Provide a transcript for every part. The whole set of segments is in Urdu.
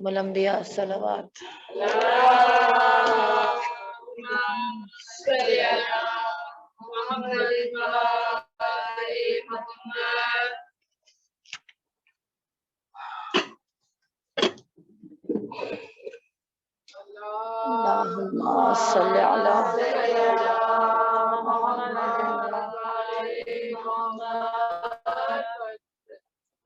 والانبیاء صلوات. اللہم صلی علی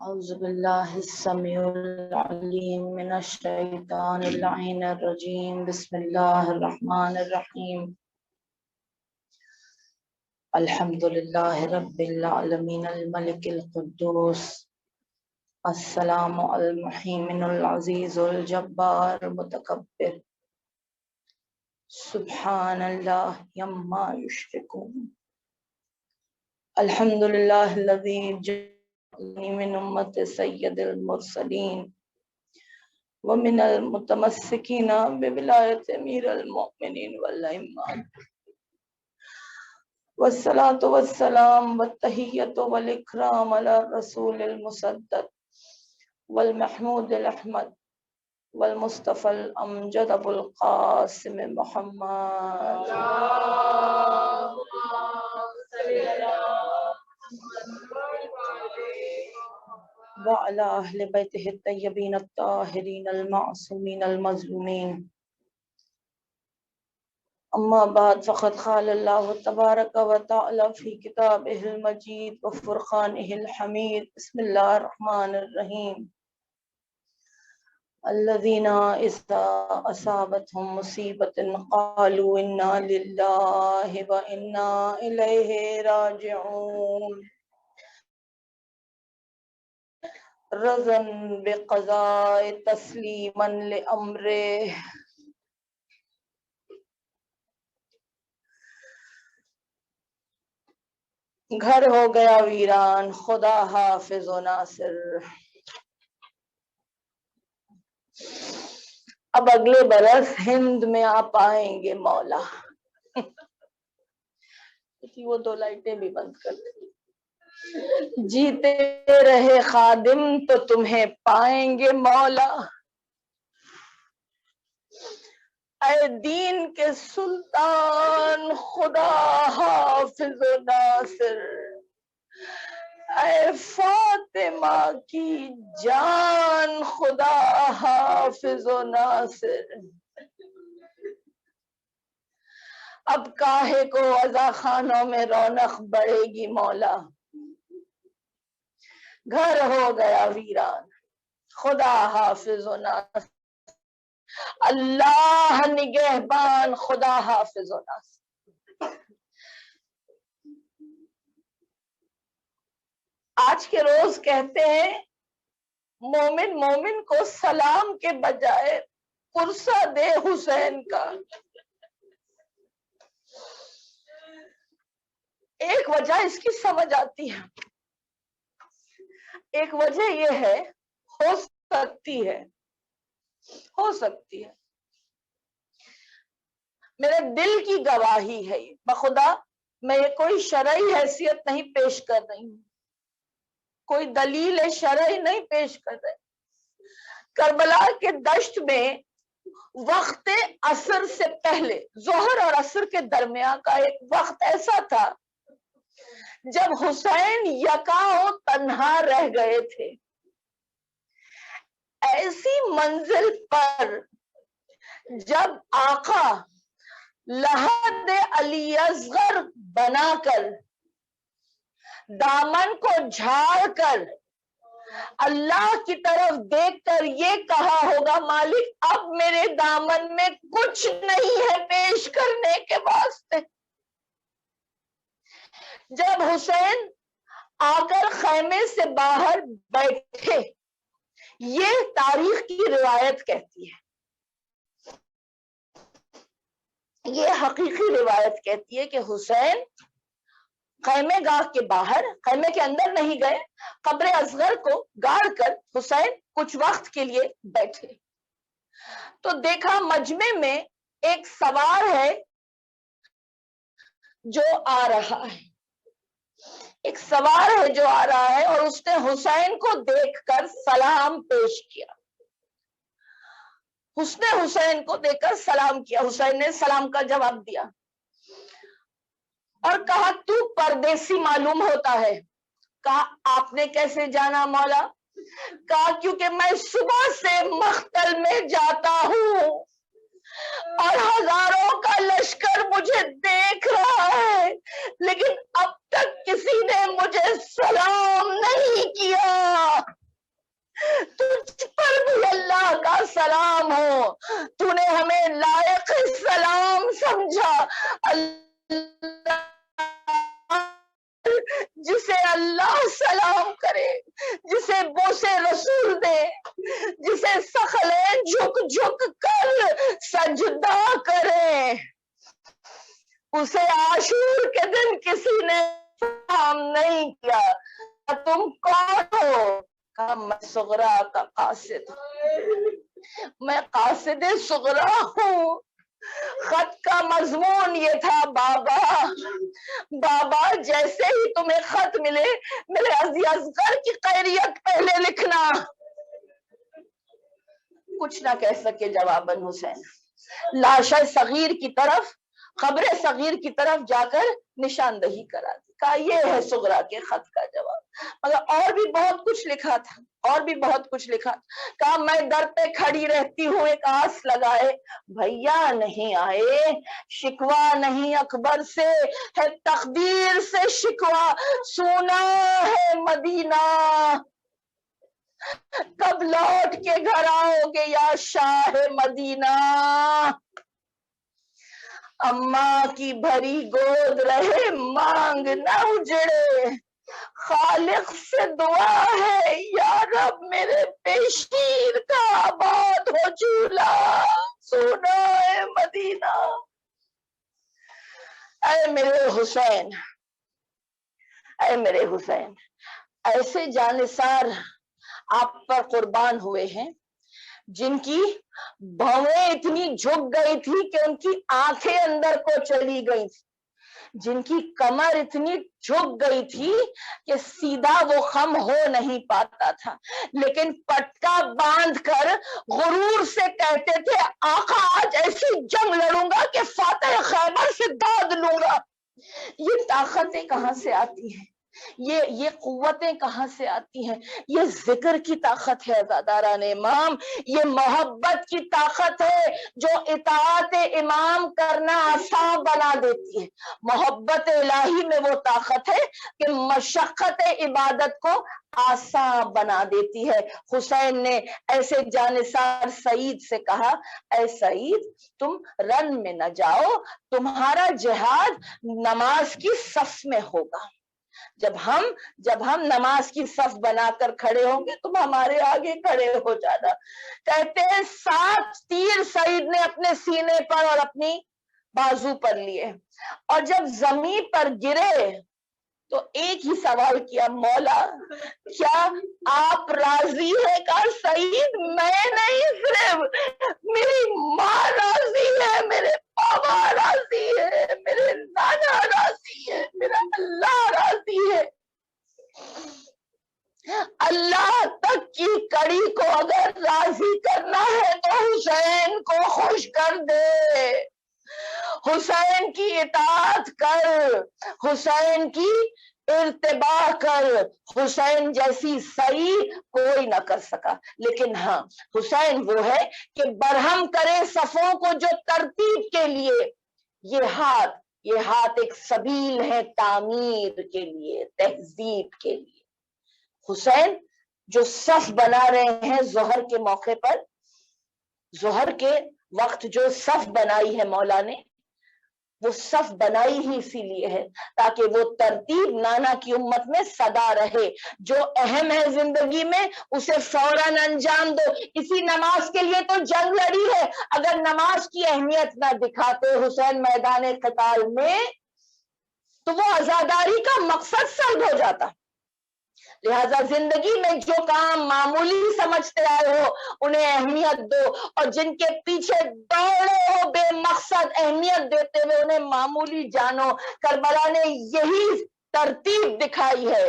اعوذ باللہ السمیع العلیم من الشیطان اللعین الرجیم. بسم اللہ الرحمن الرحیم. الحمد للہ رب العالمین الملک القدوس السلام المحیمن العزیز الجبار متکبر سبحان اللہ یما یشرکون. الحمد للہ الذی جعلنی من امت سید المرسلین ومن المتمسکین بولایت امیر المؤمنین والائمہ والصلاة والسلام والتحیۃ والاکرام علی الرسول المصدق والمحمود الاحمد والمصطفى الامجد ابو القاسم محمد وعلى اہل بیتہ الطیبین الطاہرین المعصومین المظلومین. اما بعد فقد قال اللہ تبارک و تعالی فی کتابہ المجید وفرقانہ الحمید. بسم اللہ الرحمن الرحیم. الذین اذا اصابتهم مصیبۃ قالوا انا للہ وانا الیہ راجعون رضا بقضاء تسلیما لامرہ. گھر ہو گیا ویران خدا حافظ و ناصر. اب اگلے برس ہند میں آ پائیں گے مولا. وہ دو لائٹیں بھی بند کر دیں. جیتے رہے خادم تو تمہیں پائیں گے مولا. اے دین کے سلطان خدا حافظ و ناصر. اے فاطمہ کی جان خدا حافظ و ناصر. اب کاہے کو عزا خانوں میں رونق بڑھے گی مولا. گھر ہو گیا ویران خدا حافظ و ناصر. اللہ نگہبان خدا حافظ و ناصر. آج کے روز کہتے ہیں مومن مومن کو سلام کے بجائے پرسہ دے حسین کا. ایک وجہ اس کی سمجھ آتی ہے. ایک وجہ یہ ہے ہو سکتی ہے میرے دل کی گواہی ہے یہ بخدا. میں یہ کوئی شرعی حیثیت نہیں پیش کر رہی ہوں, کوئی دلیل شرعی نہیں پیش کر رہے. کربلا کے دشت میں وقت عصر سے پہلے ظہر اور عصر کے درمیان کا ایک وقت ایسا تھا جب حسین یکا و تنہا رہ گئے تھے. ایسی منزل پر جب آقا لحد علی اصغر بنا کر دامن کو جھاڑ کر اللہ کی طرف دیکھ کر یہ کہا ہوگا مالک اب میرے دامن میں کچھ نہیں ہے پیش کرنے کے واسطے. جب حسین آ کر خیمے سے باہر بیٹھے, یہ تاریخ کی روایت کہتی ہے, یہ حقیقی روایت کہتی ہے کہ حسین خیمے گاہ کے باہر, خیمے کے اندر نہیں گئے, قبر اصغر کو گاڑ کر حسین کچھ وقت کے لیے بیٹھے. تو دیکھا مجمع میں ایک سوار ہے جو آ رہا ہے, ایک سوار ہے جو آ رہا ہے, اور اس نے حسین کو دیکھ کر سلام پیش کیا. حسن حسین کو دیکھ کر سلام کیا. حسین نے سلام کا جواب دیا اور کہا تو پردیسی معلوم ہوتا ہے. کہا آپ نے کیسے جانا مولا؟ کہا کیونکہ میں صبح سے مختل میں جاتا ہوں اور ہزاروں کا لشکر مجھے دیکھ رہا ہے، لیکن اب تک کسی نے مجھے سلام نہیں کیا. تجھ پر بھی اللہ کا سلام ہو، تو نے ہمیں لائق سلام سمجھا. اللہ جسے اللہ سلام کرے، جسے بوسے رسول دے، جسے سخلیں جھک جھک کر سجدہ کرے، اسے عاشور کے دن کسی نے سلام نہیں کیا. تم کون ہو؟ کہا میں صغرا کا قاصد ہوں، میں قاصد صغرا ہوں. خط کا مضمون یہ تھا، بابا جیسے ہی تمہیں خط ملے میرے عزیز اصغر کی خیریت پہلے لکھنا. کچھ نہ کہہ سکے جواباً حسین. لاش صغیر کی طرف، خبر صغیر کی طرف جا کر نشاندہی کرا دی. کہا یہ ہے صغرا کے خط کا جواب. مگر اور بھی بہت کچھ لکھا تھا، اور بھی بہت کچھ لکھا. کہا میں در پہ کھڑی رہتی ہوں ایک آس لگائے، بھیا نہیں آئے، شکوا نہیں اکبر سے ہے تقدیر سے شکوا، سونا ہے مدینہ، کب لوٹ کے گھر آؤ گے یا شاہ مدینہ. اماں کی بھری گود رہے مانگ نہ اجڑے، خالق سے دعا ہے یا رب میرے پیشیر کا آباد ہو چولہا، سونا ہے مدینہ. اے میرے حسین، اے میرے حسین، ایسے جانثار آپ پر قربان ہوئے ہیں جن کی بھویں اتنی جھک گئی تھی کہ ان کی آنکھیں اندر کو چلی گئی تھی، جن کی کمر اتنی جھک گئی تھی کہ سیدھا وہ خم ہو نہیں پاتا تھا، لیکن پٹکا باندھ کر غرور سے کہتے تھے آقا آج ایسی جنگ لڑوں گا کہ فاتح خیبر سے داد لوں گا. یہ طاقتیں کہاں سے آتی ہیں؟ یہ قوتیں کہاں سے آتی ہیں؟ یہ ذکر کی طاقت ہے عزاداران امام، یہ محبت کی طاقت ہے جو اطاعت امام کرنا آسان بنا دیتی ہے. محبت الہی میں وہ طاقت ہے کہ مشقت عبادت کو آسان بنا دیتی ہے. حسین نے ایسے جانثار سعید سے کہا اے سعید تم رن میں نہ جاؤ، تمہارا جہاد نماز کی صف میں ہوگا. جب ہم نماز کی صف بنا کر کھڑے ہوں گے تم ہمارے آگے کھڑے ہو جانا. کہتے ہیں 7 تیر سعید نے اپنے سینے پر اور اپنی بازو پر لیے، اور جب زمین پر گرے تو ایک ہی سوال کیا مولا کیا آپ راضی ہے؟ کہا سعید میں نہیں، صرف میری ماں راضی ہے، میرے بابا راضی ہے، میرے نانا راضی ہے، میرا اللہ راضی ہے. اللہ تک کی کڑی کو اگر راضی کرنا ہے تو حسین کو خوش کر دے، حسین کی اطاعت کر، حسین کی ارتباع کر. حسین جیسی سعی کوئی نہ کر سکا، لیکن ہاں حسین وہ ہے کہ برہم کرے صفوں کو جو ترتیب کے لیے. یہ ہاتھ ایک سبیل ہے تعمیر کے لیے، تہذیب کے لیے. حسین جو صف بنا رہے ہیں ظہر کے موقع پر، ظہر کے وقت جو صف بنائی ہے مولا نے، وہ صف بنائی ہی اسی لیے ہے تاکہ وہ ترتیب نانا کی امت میں سدا رہے. جو اہم ہے زندگی میں اسے فوراً انجام دو. اسی نماز کے لیے تو جنگ لڑی ہے. اگر نماز کی اہمیت نہ دکھاتے حسین میدان قتال میں تو وہ عزاداری کا مقصد سلب ہو جاتا. لہذا زندگی میں جو کام معمولی سمجھتے آئے ہو انہیں اہمیت دو، اور جن کے پیچھے دوڑے ہو بے مقصد اہمیت دیتے ہوئے انہیں معمولی جانو. کربلا نے یہی ترتیب دکھائی ہے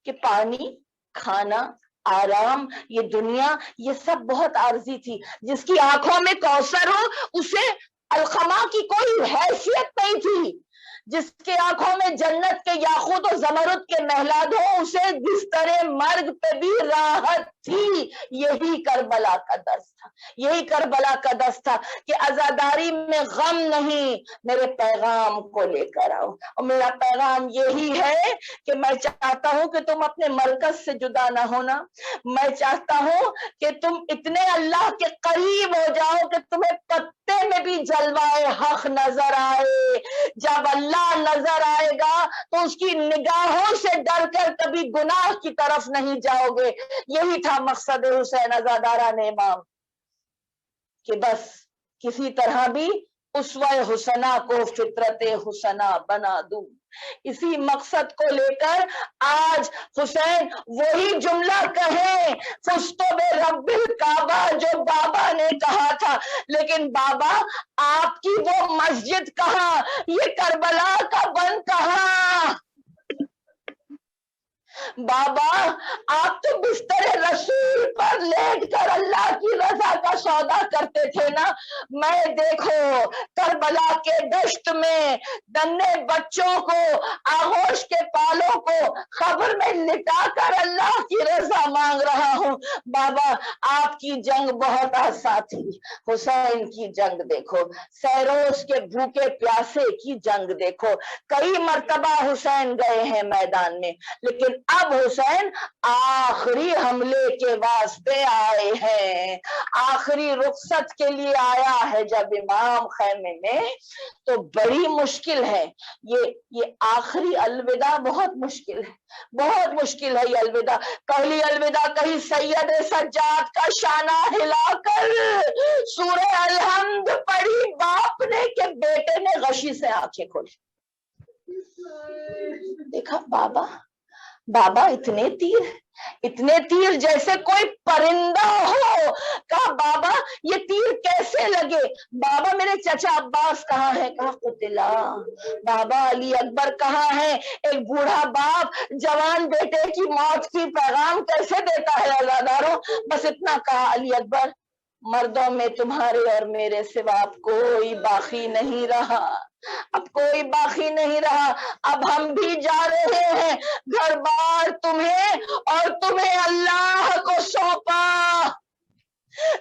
کہ پانی، کھانا، آرام، یہ دنیا، یہ سب بہت عارضی تھی. جس کی آنکھوں میں کوثر ہو اسے القما کی کوئی حیثیت نہیں تھی. جس کے آنکھوں میں جنت کے یاقوت و زمرد کے محلات ہو اسے بستر مرگ پہ بھی راحت تھی. یہی کربلا کا درس تھا، یہی کربلا کا درس تھا کہ عزاداری میں غم نہیں، میرے پیغام کو لے کر آؤ. اور میرا پیغام یہی ہے کہ میں چاہتا ہوں کہ تم اپنے مرکز سے جدا نہ ہونا. میں چاہتا ہوں کہ تم اتنے اللہ کے قریب ہو جاؤ کہ تمہیں پتے میں بھی جلوائے حق نظر آئے. جب اللہ نظر آئے گا تو اس کی نگاہوں سے ڈر کر کبھی گناہ کی طرف نہیں جاؤ گے. یہی تھا مقصد حسین عزاداران امام کہ بس کسی طرح بھی اسوہ حسنہ کو فطرت حسنہ بنا دوں. اسی مقصد کو لے کر آج حسین وہی جملہ کہیں فزت برب الکعبہ جو بابا نے کہا تھا. لیکن بابا آپ کی وہ مسجد کہاں، یہ کربلا کا بن کہاں؟ بابا آپ تو بستر رسول پر لیٹ کر اللہ کی رضا کا سودا کرتے تھے نا. میں دیکھو کربلا کے دشت میں ننھے بچوں کو، آغوش کے پالوں کو قبر میں لٹا کر اللہ کی رضا مانگ رہا ہوں. بابا آپ کی جنگ بہت آسان تھی، حسین کی جنگ دیکھو، سیروس کے بھوکے پیاسے کی جنگ دیکھو. کئی مرتبہ حسین گئے ہیں میدان میں، لیکن اب حسین آخری حملے کے واسطے آئے ہیں، آخری رخصت کے لیے آیا ہے. جب امام خیمے میں تو بڑی مشکل ہے یہ آخری الوداع، بہت مشکل ہے، بہت مشکل ہے یہ الوداع. پہلی الوداع کہیں سید سجاد کا شانہ ہلا کر سورہ الحمد پڑھی باپ نے کہ بیٹے نے غشی سے آنکھیں کھولی. دیکھا بابا اتنے تیر جیسے کوئی پرندہ ہو. کہا بابا یہ تیر کیسے لگے؟ بابا میرے چچا عباس کہاں ہے؟ کہا قتلا. بابا علی اکبر کہاں ہے؟ ایک بوڑھا باپ جوان بیٹے کی موت کی پیغام کیسے دیتا ہے عزاداروں؟ بس اتنا کہا علی اکبر مردوں میں تمہارے اور میرے سوا اب کوئی باقی نہیں رہا، اب کوئی باقی نہیں رہا. اب ہم بھی جا رہے ہیں، گھر بار تمہیں اور تمہیں اللہ کو سونپا.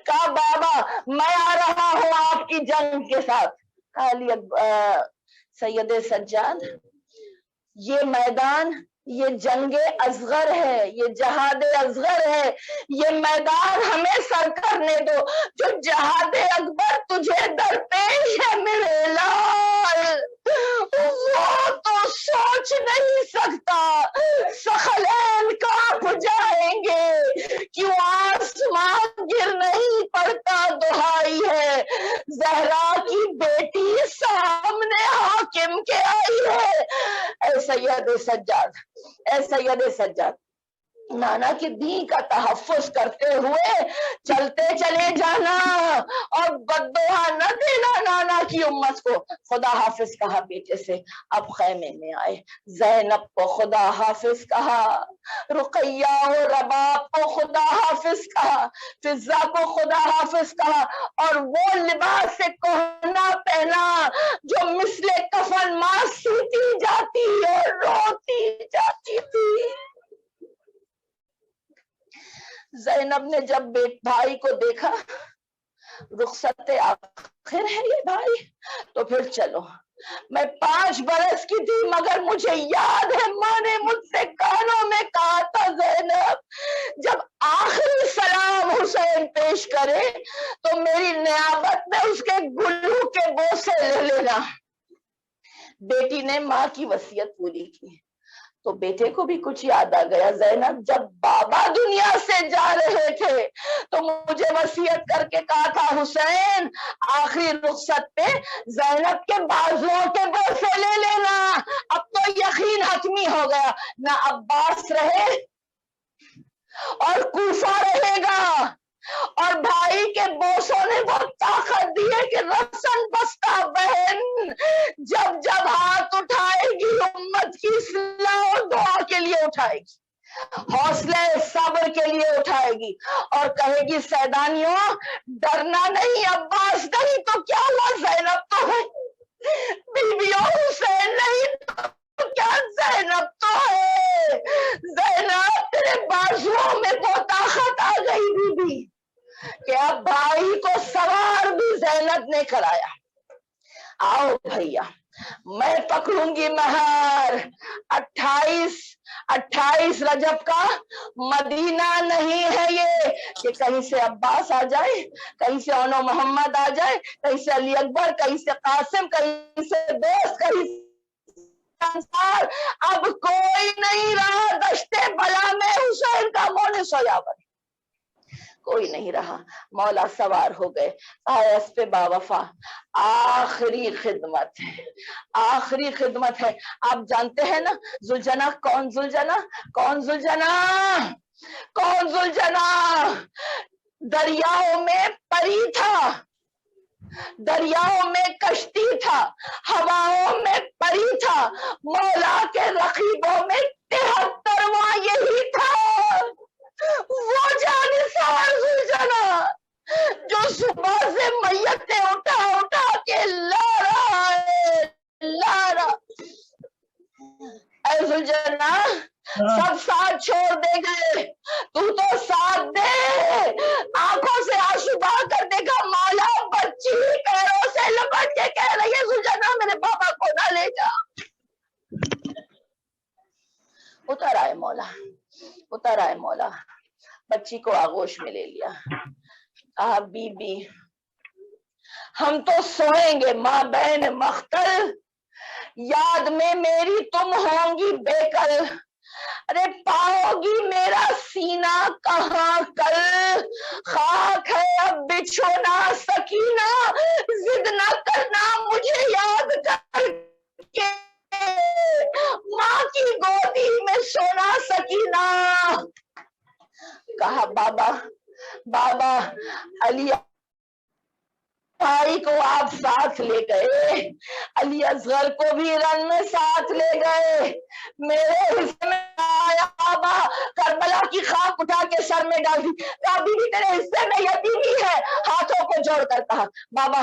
کہا بابا میں آ رہا ہوں آپ کی جنگ کے ساتھ. سید سجاد یہ میدان، یہ جنگ اصغر ہے، یہ جہاد اصغر ہے. یہ میدان ہمیں سر کرنے دو. جو جہاد اکبر تجھے درپیش ہے میرے لال، وہ تو سوچ نہیں سکتا. ثقلین کانپ جائیں گے، کیوں آسمان گر نہیں پڑتا. دہائی ہے زہرا کی بیٹی سامنے حاکم کے آئی ہے. اے سید سجاد نانا کے دین کا تحفظ کرتے ہوئے چلتے چلے جانا اور بددعا نہ دینا نانا کی امت کو. خدا حافظ کہا بیٹے سے. اب خیمے میں آئے، زینب کو خدا حافظ کہا، رقیہ و رباب کو خدا حافظ کہا، فضا کو خدا حافظ کہا، اور وہ لباس سے کہنا پہنا جو مثل کفن ماں سیتی جاتی اور روتی جاتی تھی. زینب نے جب بھائی کو دیکھا، رخصت آخر ہے یہ بھائی، تو پھر چلو. میں 5 برس کی تھی مگر مجھے یاد ہے ماں نے مجھ سے کانوں میں کہا تھا زینب جب آخری سلام حسین پیش کرے تو میری نیابت میں اس کے گلو کے بوسے لے لینا. بیٹی نے ماں کی وصیت پوری کی تو بیٹے کو بھی کچھ یاد آ گیا. زینب جب بابا دنیا سے جا رہے تھے تو مجھے وصیت کر کے کہا تھا حسین آخری رخصت پہ زینب کے بازوؤں کے بوسے لے لینا. اب تو یقین حتمی ہو گیا، نہ عباس رہے اور کوفہ رہے گا، اور بھائی کے بوسوں نے وہ طاقت دی ہے کہ رسن بستہ بہن جب جب ہاتھ اٹھائے گی امت کی اصلاح اور دعا کے لیے اٹھائے گی، حوصلے صبر کے لیے اور کہے گی سیدانیوں ڈرنا نہیں، عباس نہیں تو کیا ہوا، زینب تو ہے، بیویوں حسین نہیں تو کیا زینب تو ہے، زینب تیرے بازوؤں میں وہ طاقت آ گئی بی بی کہ اب بھائی کو سوار بھی زینب نے کرایا۔ آؤ بھیا میں پکڑوں گی مہر، 28 رجب کا مدینہ نہیں ہے یہ کہ کہیں سے عباس آ جائے، کہیں سے اونو محمد آ جائے، کہیں سے علی اکبر، کہیں سے قاسم، کہیں سے دوست، کہیں سے انصار، اب کوئی نہیں رہا دشتے بلا میں حسین کا مون سویابر، کوئی نہیں رہا، مولا سوار ہو گئے، آیا اس پہ باوفا، آخری خدمت ہے، آخری خدمت ہے۔ آپ جانتے ہیں نا ذوالجناح کون، ذوالجناح دریاؤں میں پری تھا، دریاؤں میں کشتی تھا، ہواؤں میں پری تھا، مولا کے رقیبوں میں 73واں یہی تھا، وہ جانثار ذوالجناح جو صبح سے میتیں اٹھا کے لا رہا ہے، لا رہا۔ اے ذوالجناح سب ساتھ چھوڑ دے گئے، تو ساتھ دے، آنکھوں سے آنسو بہا کر دیکھا، مولا بچی پیروں سے لپٹ کے کہہ رہی ہے ذوالجناح میرے بابا کو نہ لے جا۔ اتر آئے مولا، بچی کو آغوش میں لے لیا، کہا بی بی ہم تو سوئیں گے ماں بہن مختل، یاد میں میری تم ہوں گی بے کل، ارے پاؤ گی میرا سینہ کہاں کل، خاک ہے اب بچھونا سکینہ، ضد نہ کرنا مجھے یاد کر کے، ماں کی گودی میں سونا سکینہ۔ کہا بابا علی بھائی کو آپ ساتھ لے گئے، علی اصغر کو بھی رن میں ساتھ لے گئے، میرے حصے میں آیا بابا، کربلا کی خاک اٹھا کے سر میں ڈال دی، کہا بی بی تیرے حصے میں یتیمی ہے، ہاتھوں کو جوڑ کر کہا بابا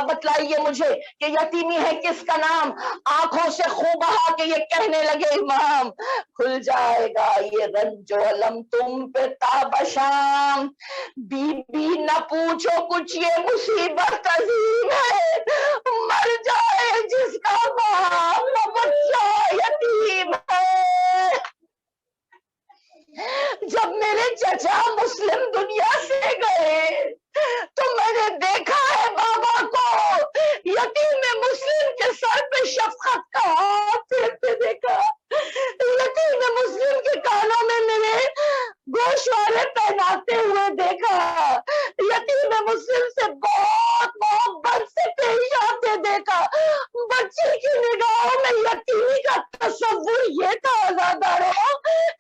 بتلائیے مجھے کہ یتیمی ہے کس کا نام، آنکھوں سے خون بہا کے یہ کہنے لگے امام کھل جائے گا یہ رنج و علم تم پہ تاب شام، بی بی نہ پوچھو کچھ یہ مصیبت عظیم ہے، مر جائے جس کا باپ وہ بچہ یتیم ہے۔ جب میرے چچا مسلم دنیا سے گئے تو میں نے دیکھا ہے بابا کو یتیم مسلم کے سر پہ شفقت کا ہاتھ پھیرتے دیکھا، یتیم مسلم کے کانوں میں میرے گوشوارے پہناتے ہوئے دیکھا، یتیم مسلم سے بہت محبت سے پیش آتے دیکھا، بچی کی نگاہوں میں یتیمی کا تصور یہ تھا آزادارو،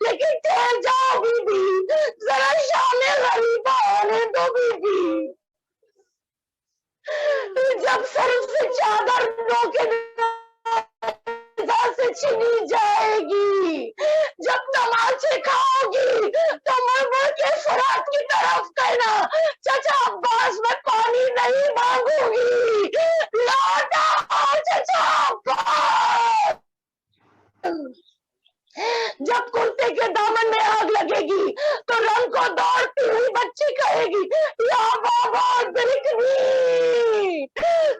لیکن ٹھہر جاؤ بی بی، ذرا شام غریبہ آنے دو بی بی، جب سر سے چادر دھو کے سے چھینی جائے گی، جب تماچے کھاؤ گی تو مر کے فرات کی طرف کہنا چچا عباس میں پانی نہیں مانگوں گی، لوٹ آؤ چچا عباس۔ جب کرتے کے دامن میں آگ لگے گی تو رنگ کو دوڑتی ہوئی بچی کہے گی یا بابا درکنی،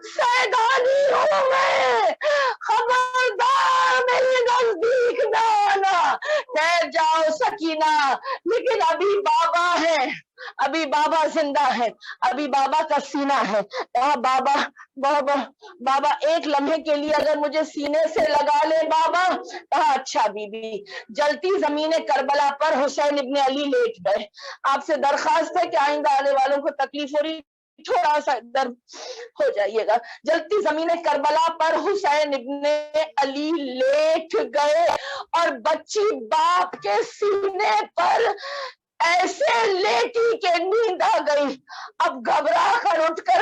سیدانی ہوں میں، خبردار میرے نزدیک نہ آنا، ٹھہر جاؤ سکینہ، لیکن ابھی بابا ہے، ابھی بابا زندہ ہے، ابھی بابا کا سینہ ہے، کہا بابا ایک لمحے کے لیے اگر مجھے سینے سے لگا لے بابا، کہا اچھا بی بی۔ جلتی زمین کربلا پر حسین ابن علی لیٹ گئے، آپ سے درخواست ہے کہ آئندہ آنے والوں کو تکلیف ہو رہی تھوڑا سا ادھر ہو جائیے گا، جلتی زمین کربلا پر حسین ابن علی لیٹ گئے اور بچی باپ کے سینے پر ایسے لیٹی کہ نیند آ گئی، اب گھبرا کر اٹھ کر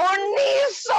1900